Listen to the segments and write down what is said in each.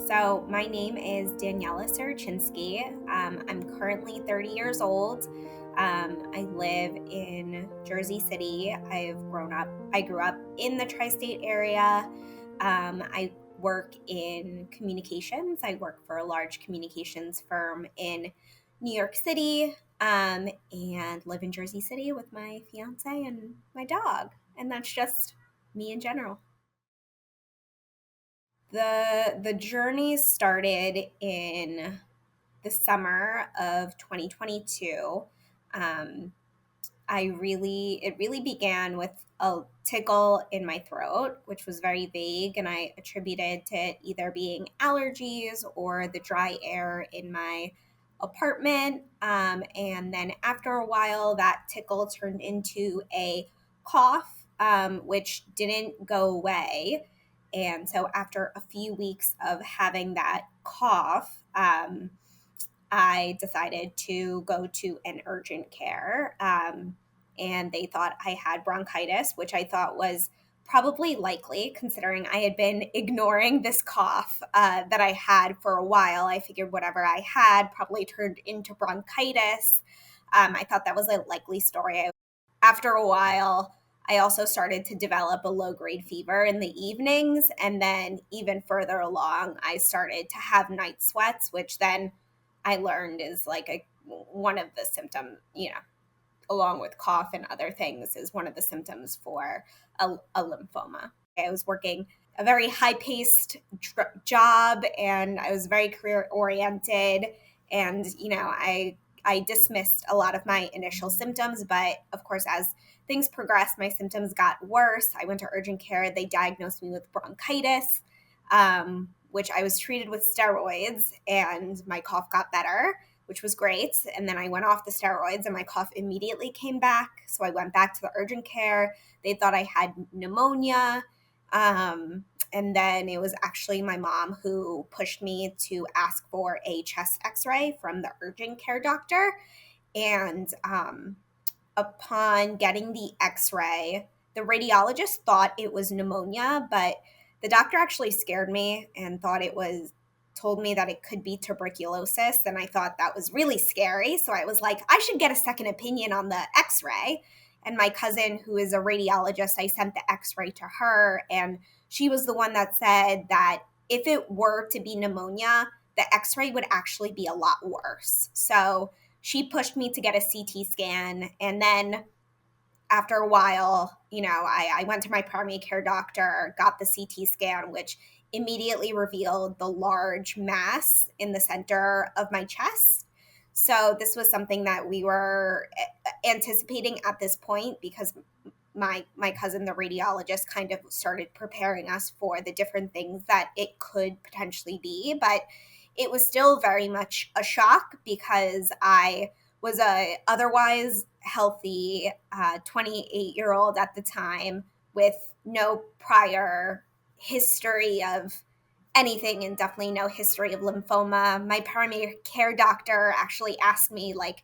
So my name is Daniella I'm currently 30 years old. I live in Jersey City. I grew up in the tri-state area. I work in communications. I work for a large communications firm in New York City, and live in Jersey City with my fiance and my dog. And that's just me in general. The journey started in the summer of 2022. Um, it really began with a tickle in my throat, which was very vague, and I attributed to it either being allergies or the dry air in my apartment. And then after a while, that tickle turned into a cough, which didn't go away. And so after a few weeks of having that cough, I decided to go to an urgent care. And they thought I had bronchitis, which I thought was probably likely considering I had been ignoring this cough that I had for a while. I figured whatever I had probably turned into bronchitis. I thought that was a likely story. After a while, I also started to develop a low grade fever in the evenings. And then, even further along, I started to have night sweats, which then I learned is like one of the symptoms, along with cough and other things, is one of the symptoms for a lymphoma. I was working a very high paced job, and I was very career oriented. And, I dismissed a lot of my initial symptoms, but of course, as things progressed, my symptoms got worse. I went to urgent care. They diagnosed me with bronchitis, which I was treated with steroids, and my cough got better, which was great. And then I went off the steroids and my cough immediately came back. So I went back to the urgent care. They thought I had pneumonia. And then it was actually my mom who pushed me to ask for a chest x-ray from the urgent care doctor. And upon getting the x-ray, the radiologist thought it was pneumonia, but the doctor actually scared me and told me that it could be tuberculosis. And I thought that was really scary. So I was like, I should get a second opinion on the x-ray. And my cousin, who is a radiologist, I sent the x-ray to her, and she was the one that said that if it were to be pneumonia, the x-ray would actually be a lot worse. So she pushed me to get a CT scan. And then after a while, I went to my primary care doctor, got the CT scan, which immediately revealed the large mass in the center of my chest. So this was something that we were anticipating at this point, because my cousin, the radiologist, kind of started preparing us for the different things that it could potentially be. But it was still very much a shock, because I was a otherwise healthy 28-year-old at the time with no prior history of anything, and definitely no history of lymphoma. My primary care doctor actually asked me, like,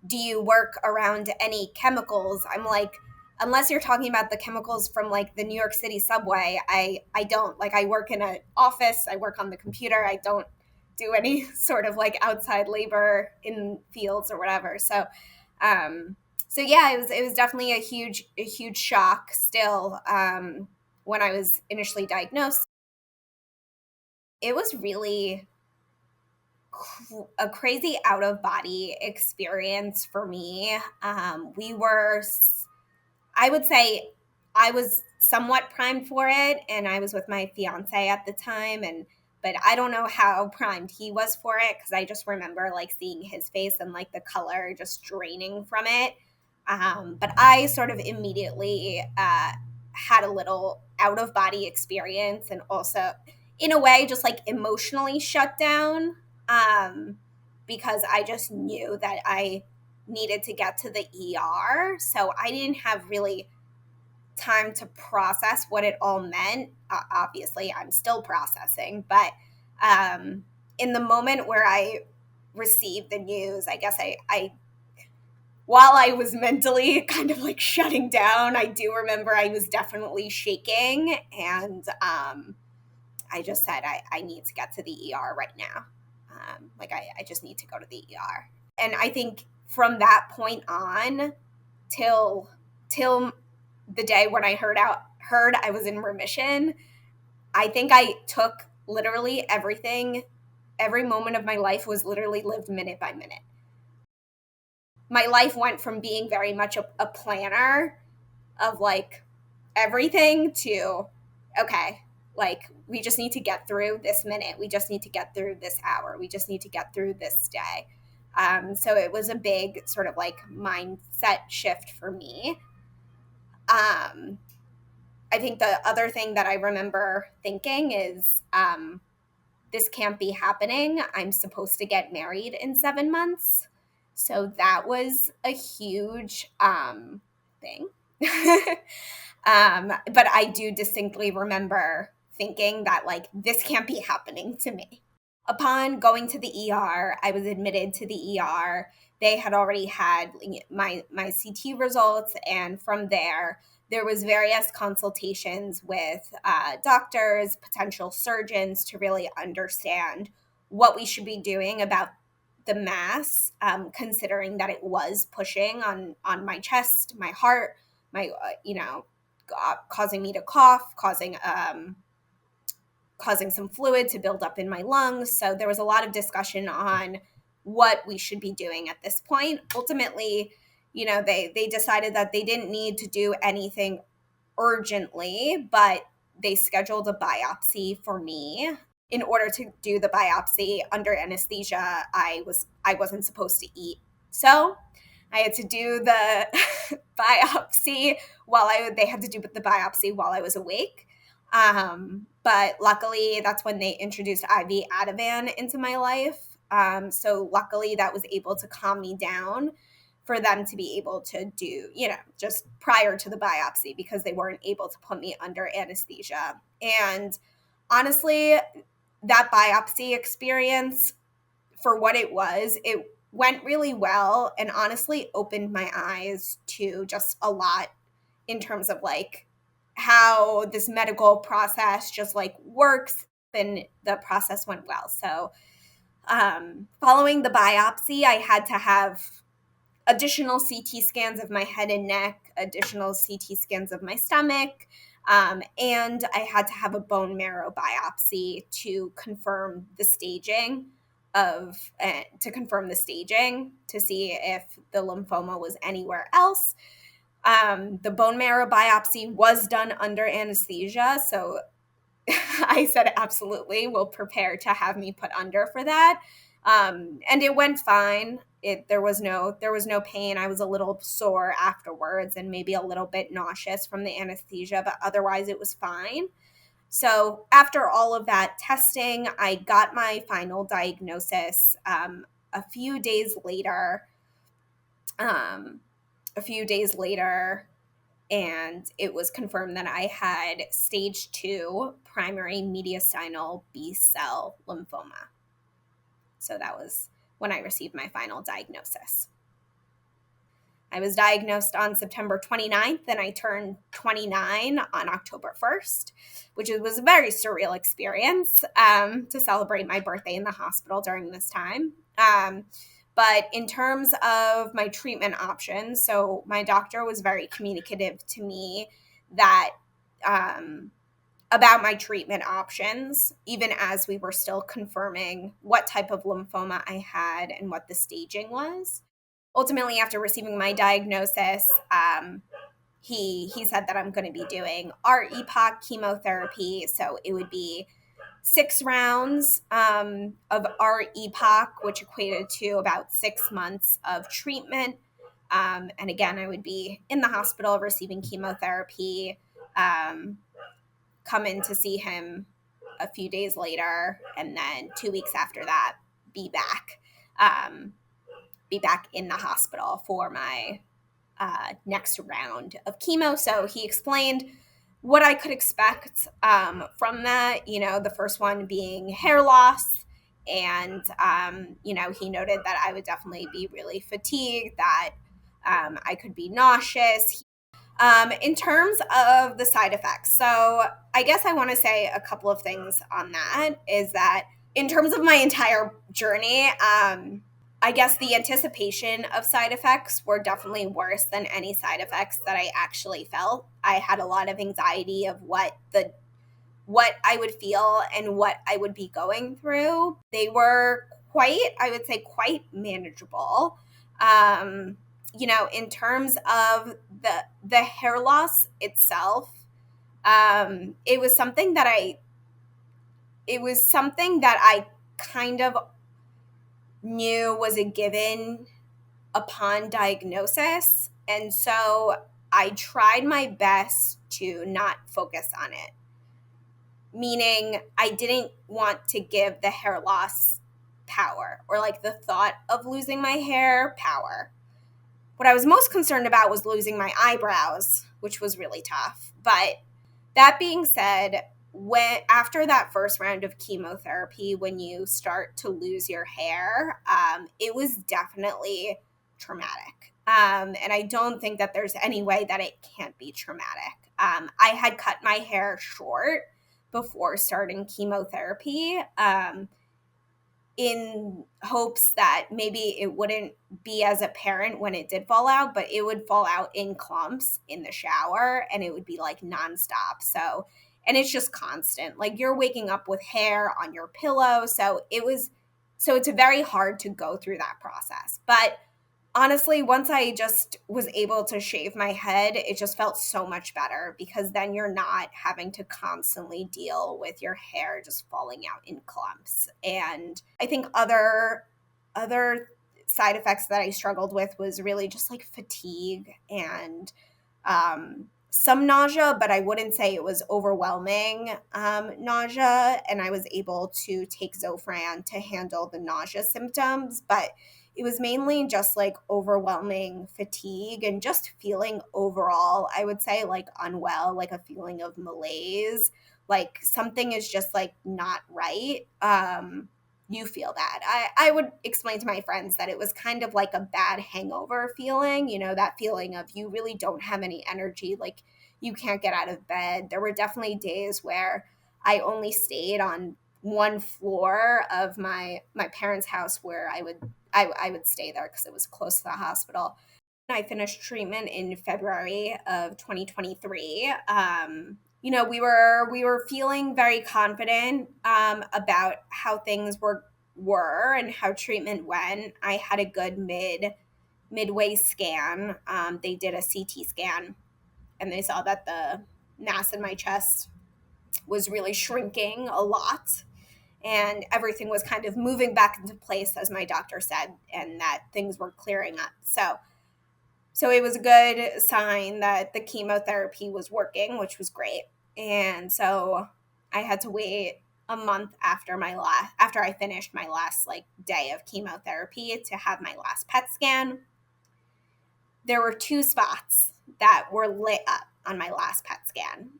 do you work around any chemicals? I'm like, unless you're talking about the chemicals from like the New York City subway, I don't. Like, I work in an office, I work on the computer, I don't do any sort of like outside labor in fields or whatever. So yeah, it was definitely a huge shock still. When I was initially diagnosed, it was really a crazy out of body experience for me. I would say I was somewhat primed for it, and I was with my fiance at the time, but I don't know how primed he was for it, because I just remember like seeing his face and like the color just draining from it. But I sort of immediately had a little out of body experience, and also in a way just like emotionally shut down, because I just knew that I needed to get to the ER. So I didn't have really time to process what it all meant. Obviously, I'm still processing, but in the moment where I received the news, I guess I while I was mentally kind of like shutting down, I do remember I was definitely shaking, and I just said, I need to get to the ER right now. I just need to go to the ER. And I think from that point on till the day when I heard I was in remission, I think I took literally everything. Every moment of my life was literally lived minute by minute. My life went from being very much a planner of like everything to, okay, like we just need to get through this minute. We just need to get through this hour. We just need to get through this day. So it was a big sort of like mindset shift for me. I think the other thing that I remember thinking is, this can't be happening. I'm supposed to get married in 7 months. So that was a huge thing. But I do distinctly remember thinking that, like, this can't be happening to me. Upon going to the ER, I was admitted to the ER. They had already had my CT results, and from there was various consultations with doctors, potential surgeons to really understand what we should be doing about the mass, considering that it was pushing on my chest, my heart, my causing me to cough, causing some fluid to build up in my lungs. So there was a lot of discussion on what we should be doing at this point. Ultimately, they decided that they didn't need to do anything urgently, but they scheduled a biopsy for me. In order to do the biopsy under anesthesia, I wasn't supposed to eat. So I had to do the biopsy they had to do the biopsy while I was awake. But luckily, that's when they introduced IV Ativan into my life. So luckily, that was able to calm me down for them to be able to do, just prior to the biopsy, because they weren't able to put me under anesthesia. And honestly, that biopsy experience, for what it went really well, and honestly opened my eyes to just a lot in terms of like how this medical process just like works, and the process went well. So following the biopsy, I had to have additional CT scans of my head and neck, additional CT scans of my stomach, and I had to have a bone marrow biopsy to confirm the staging to see if the lymphoma was anywhere else. The bone marrow biopsy was done under anesthesia, so I said, absolutely, we'll prepare to have me put under for that. And it went fine. There was no pain. I was a little sore afterwards and maybe a little bit nauseous from the anesthesia, but otherwise it was fine. So after all of that testing, I got my final diagnosis a few days later. And it was confirmed that I had stage 2 primary mediastinal B-Cell Lymphoma. So that was when I received my final diagnosis. I was diagnosed on September 29th, and I turned 29 on October 1st, which was a very surreal experience to celebrate my birthday in the hospital during this time. But in terms of my treatment options, so my doctor was very communicative to me that about my treatment options, even as we were still confirming what type of lymphoma I had and what the staging was. Ultimately, after receiving my diagnosis, he said that I'm going to be doing R-EPOCH chemotherapy. So it would be 6 rounds of R-EPOCH, which equated to about 6 months of treatment. And again, I would be in the hospital receiving chemotherapy, come in to see him a few days later, and then 2 weeks after that, be back in the hospital for my next round of chemo. So he explained what I could expect from that, the first one being hair loss. And, he noted that I would definitely be really fatigued, that I could be nauseous. In terms of the side effects, so I guess I want to say a couple of things on that. Is that in terms of my entire journey, I guess the anticipation of side effects were definitely worse than any side effects that I actually felt. I had a lot of anxiety of what I would feel and what I would be going through. They were I would say, quite manageable. In terms of the hair loss itself, it was something that I kind of knew was a given upon diagnosis. And so I tried my best to not focus on it, meaning I didn't want to give the hair loss power, or like the thought of losing my hair power. What I was most concerned about was losing my eyebrows, which was really tough. But that being said, after that first round of chemotherapy, when you start to lose your hair, it was definitely traumatic. And I don't think that there's any way that it can't be traumatic. I had cut my hair short before starting chemotherapy, in hopes that maybe it wouldn't be as apparent when it did fall out, but it would fall out in clumps in the shower, and it would be like nonstop. So, and it's just constant. Like, you're waking up with hair on your pillow. So it's very hard to go through that process. But honestly, once I just was able to shave my head, it just felt so much better, because then you're not having to constantly deal with your hair just falling out in clumps. And I think other side effects that I struggled with was really just like fatigue and some nausea, but I wouldn't say it was overwhelming nausea. And I was able to take Zofran to handle the nausea symptoms, but it was mainly just like overwhelming fatigue and just feeling overall, I would say, like unwell, like a feeling of malaise, like something is just like not right. You feel that. I would explain to my friends that it was kind of like a bad hangover feeling, that feeling of you really don't have any energy, like you can't get out of bed. There were definitely days where I only stayed on one floor of my parents' house, where I would stay there because it was close to the hospital. I finished treatment in February of 2023. We were feeling very confident about how things were and how treatment went. I had a good midway scan. They did a CT scan, and they saw that the mass in my chest was really shrinking a lot, and everything was kind of moving back into place, as my doctor said, and that things were clearing up. So it was a good sign that the chemotherapy was working, which was great. And so I had to wait a month after I finished my last like day of chemotherapy to have my last PET scan. There were 2 spots that were lit up on my last PET scan.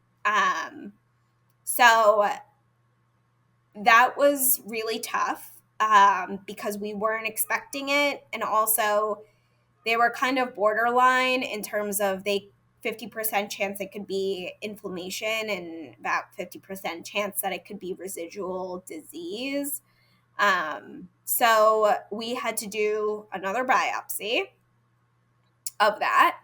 So that was really tough, because we weren't expecting it. And also, they were kind of borderline in terms of 50% chance it could be inflammation and about 50% chance that it could be residual disease. So we had to do another biopsy of that.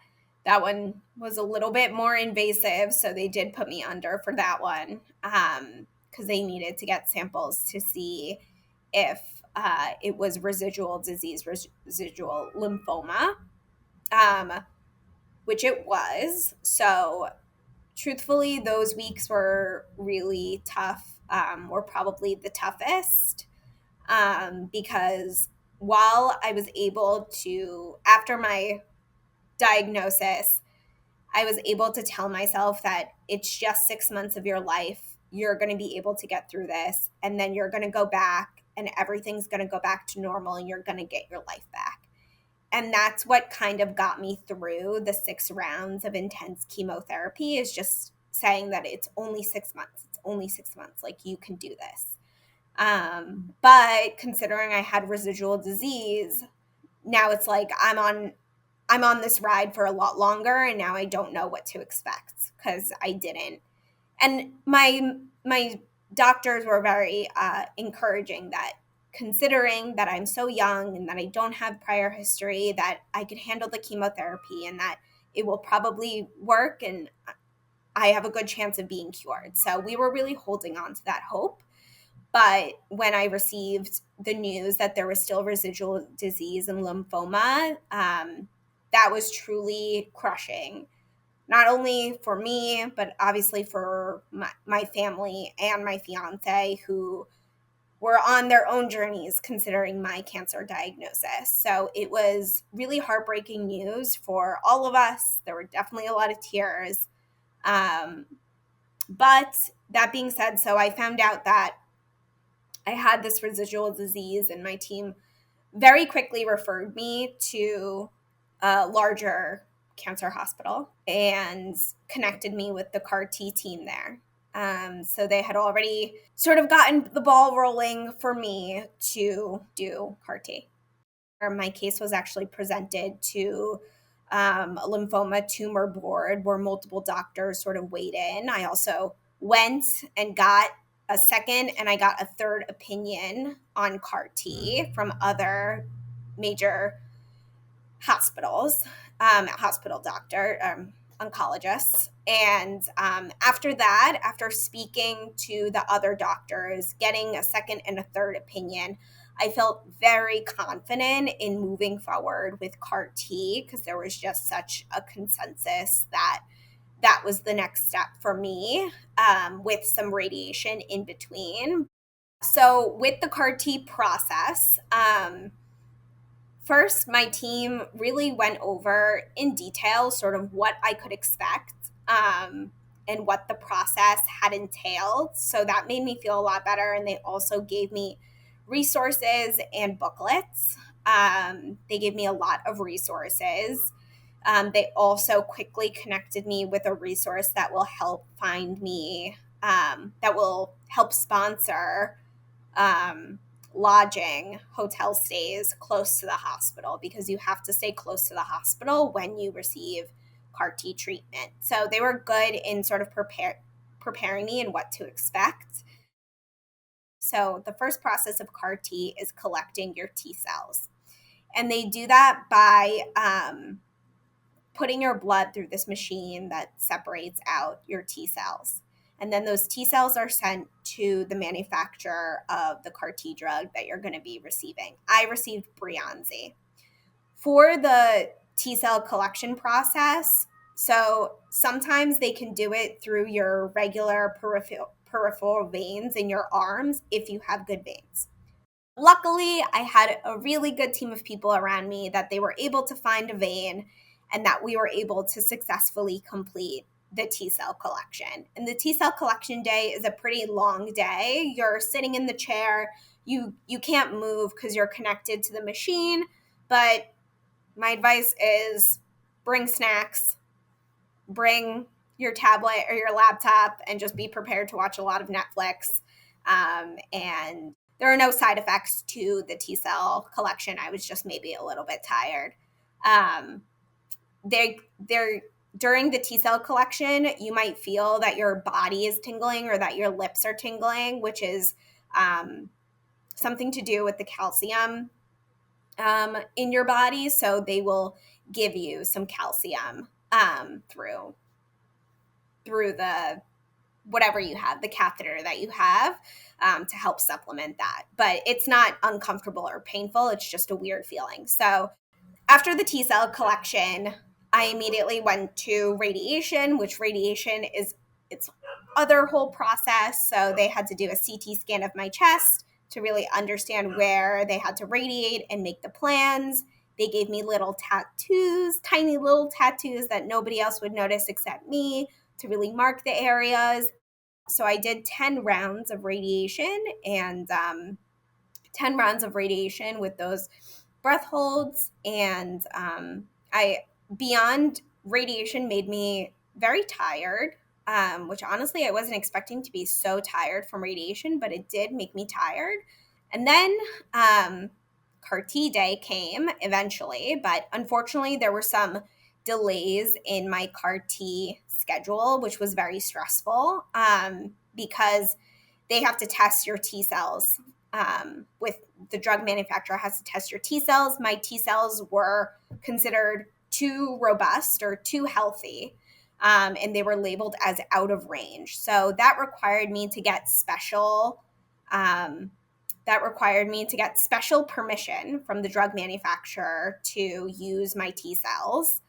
That one was a little bit more invasive, so they did put me under for that one, because they needed to get samples to see if it was residual disease, residual lymphoma, which it was. So truthfully, those weeks were really tough, were probably the toughest, because while I was able to, after my diagnosis, I was able to tell myself that it's just 6 months of your life. You're going to be able to get through this, and then you're going to go back and everything's going to go back to normal, and you're going to get your life back. And that's what kind of got me through the 6 rounds of intense chemotherapy, is just saying that it's only 6 months. It's only 6 months. Like, you can do this. But considering I had residual disease, now it's like I'm on I'm on this ride for a lot longer, and now I don't know what to expect because I didn't. And my doctors were very encouraging, that considering that I'm so young and that I don't have prior history, that I could handle the chemotherapy and that it will probably work and I have a good chance of being cured. So we were really holding on to that hope. But when I received the news that there was still residual disease and lymphoma, that was truly crushing, not only for me, but obviously for my family and my fiance, who were on their own journeys considering my cancer diagnosis. So it was really heartbreaking news for all of us. There were definitely a lot of tears. Um, but that being said, so I found out that I had this residual disease, and my team very quickly referred me to a larger cancer hospital and connected me with the CAR T team there. So they had already sort of gotten the ball rolling for me to do CAR T. My case was actually presented to a lymphoma tumor board where multiple doctors sort of weighed in. I also went and got a second and I got a third opinion on CAR T from other major hospitals, hospital doctor, oncologists. And after that, after speaking to the other doctors, getting a second and a third opinion, I felt very confident in moving forward with CAR T because there was just such a consensus that that was the next step for me, with some radiation in between. So with the CAR T process, first, my team really went over in detail sort of what I could expect, and what the process had entailed. So that made me feel a lot better. And they also gave me resources and booklets. They gave me a lot of resources. They also quickly connected me with a resource that will help find me, that will help sponsor um, lodging, hotel stays close to the hospital, because you have to stay close to the hospital when you receive CAR T treatment. So they were good in sort of preparing me and what to expect. So the first process of CAR T is collecting your T cells. And they do that by putting your blood through this machine that separates out your T cells. And then those T cells are sent to the manufacturer of the CAR T drug that you're going to be receiving. I received Breyanzi. For the T cell collection process, so sometimes they can do it through your regular peripheral veins in your arms if you have good veins. Luckily, I had a really good team of people around me that they were able to find a vein and that we were able to successfully complete the T cell collection. And the T cell collection day is a pretty long day. You're sitting in the chair, you can't move because you're connected to the machine, but my advice is bring snacks, bring your tablet or your laptop, and just be prepared to watch a lot of Netflix. And there are no side effects to the T cell collection. I was just maybe a little bit tired. They're during the T cell collection, you might feel that your body is tingling or that your lips are tingling, which is something to do with the calcium in your body. So they will give you some calcium through the whatever you have, the catheter that you have, to help supplement that. But it's not uncomfortable or painful. It's just a weird feeling. So after the T cell collection, I immediately went to radiation, which radiation is its other whole process. So they had to do a CT scan of my chest to really understand where they had to radiate and make the plans. They gave me little tattoos, tiny little tattoos that nobody else would notice except me, to really mark the areas. So I did 10 rounds of radiation, and 10 rounds of radiation with those breath holds. And I beyond radiation made me very tired, which honestly I wasn't expecting to be so tired from radiation, but it did make me tired. And then CAR T day came eventually, but unfortunately there were some delays in my CAR T schedule, which was very stressful because they have to test your T cells. With the drug manufacturer has to test your T cells. My T cells were considered too robust or too healthy, and they were labeled as out of range. So that required me to get special permission from the drug manufacturer to use my T cells,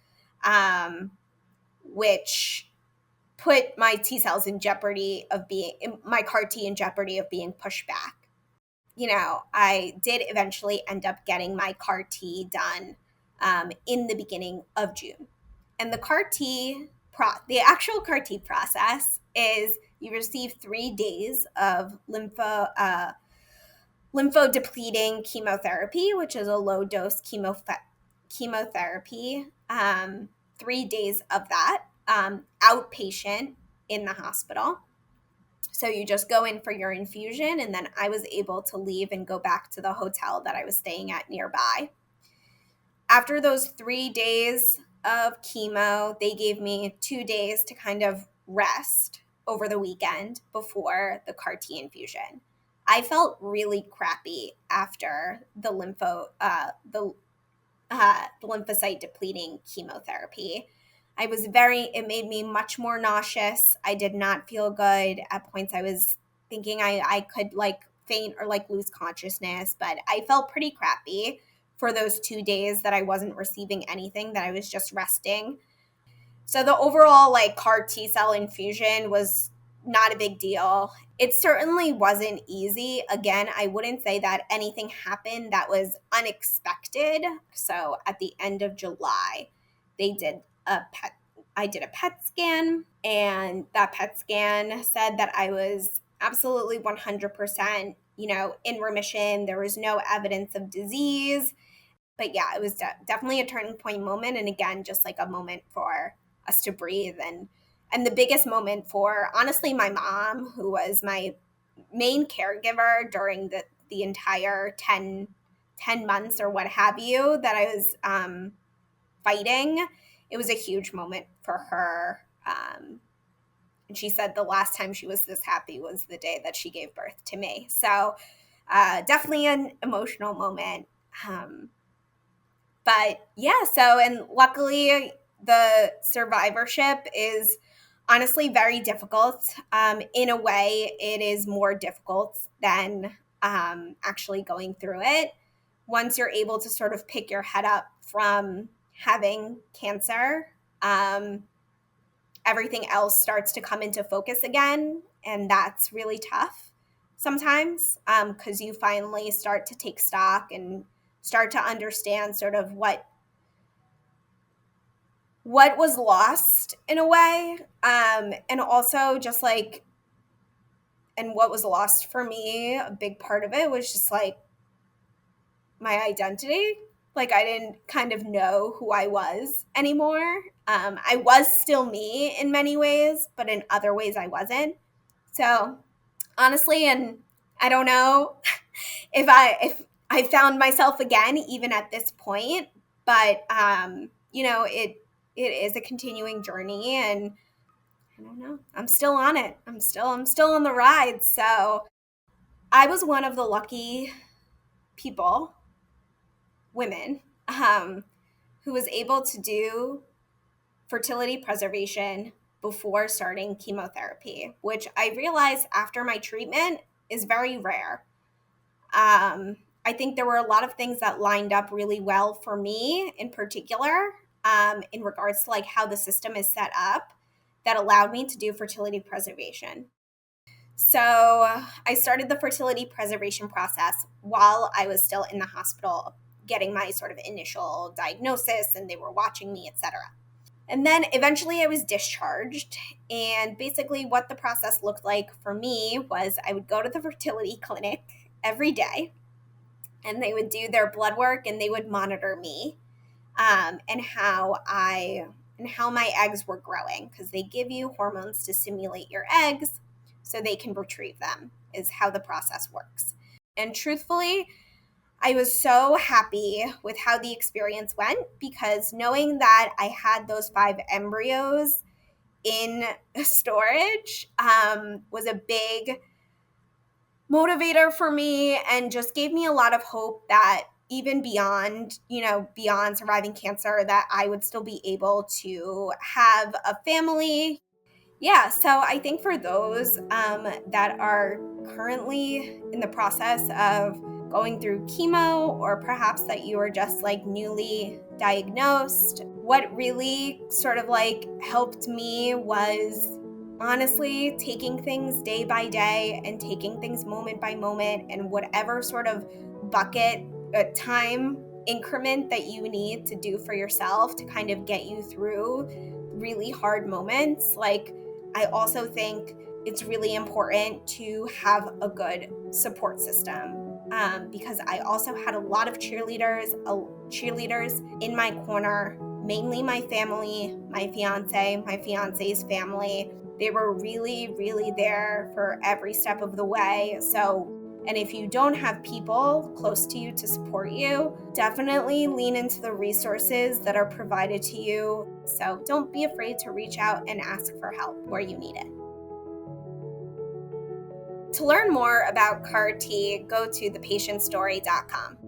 which put my T cells in jeopardy of my CAR T in jeopardy of being pushed back. I did eventually end up getting my CAR T done in the beginning of June. And the the actual CAR T process is you receive 3 days of lymphodepleting chemotherapy, which is a low dose chemotherapy. 3 days of that outpatient in the hospital. So you just go in for your infusion, and then I was able to leave and go back to the hotel that I was staying at nearby. After those 3 days of chemo, they gave me 2 days to kind of rest over the weekend before the CAR T infusion. I felt really crappy after the lymphocyte depleting chemotherapy. It made me much more nauseous. I did not feel good. At points I was thinking I could faint or lose consciousness, but I felt pretty crappy for those 2 days that I wasn't receiving anything, that I was just resting. So the overall CAR T cell infusion was not a big deal. It certainly wasn't easy. Again, I wouldn't say that anything happened that was unexpected. So at the end of July, I did a PET scan, and that PET scan said that I was absolutely 100%, in remission. There was no evidence of disease. But yeah, it was definitely a turning point moment. And again, just a moment for us to breathe. And the biggest moment for, honestly, my mom, who was my main caregiver during the entire 10 months or what have you that I was fighting. It was a huge moment for her. And she said the last time she was this happy was the day that she gave birth to me. So definitely an emotional moment. But yeah, and luckily the survivorship is honestly very difficult. In a way, it is more difficult than actually going through it. Once you're able to sort of pick your head up from having cancer, everything else starts to come into focus again. And that's really tough sometimes because you finally start to take stock and start to understand sort of what was lost in a way. And also just and what was lost for me, a big part of it was just my identity. I didn't kind of know who I was anymore. I was still me in many ways, but in other ways I wasn't. So honestly, and I don't know if I found myself again, even at this point, but it is a continuing journey, and I don't know. I'm still on it. I'm still on the ride. So I was one of the lucky women, who was able to do fertility preservation before starting chemotherapy, which I realized after my treatment is very rare. I think there were a lot of things that lined up really well for me in particular, in regards to how the system is set up, that allowed me to do fertility preservation. So I started the fertility preservation process while I was still in the hospital getting my sort of initial diagnosis, and they were watching me, etc. And then eventually I was discharged. And basically what the process looked like for me was I would go to the fertility clinic every day, and they would do their blood work and they would monitor me and how my eggs were growing, because they give you hormones to stimulate your eggs so they can retrieve them, is how the process works. And truthfully, I was so happy with how the experience went, because knowing that I had those 5 embryos in storage was a big motivator for me, and just gave me a lot of hope that even beyond, beyond surviving cancer, that I would still be able to have a family. Yeah, so I think for those that are currently in the process of going through chemo, or perhaps that you are just like newly diagnosed, what really sort of like helped me was honestly taking things day by day and taking things moment by moment, and whatever sort of bucket, time increment that you need to do for yourself to kind of get you through really hard moments. Like, I also think it's really important to have a good support system, because I also had a lot of cheerleaders in my corner, mainly my family, my fiance's family. They were really, really there for every step of the way. So, and if you don't have people close to you to support you, definitely lean into the resources that are provided to you. So don't be afraid to reach out and ask for help where you need it. To learn more about CAR T, go to thepatientstory.com.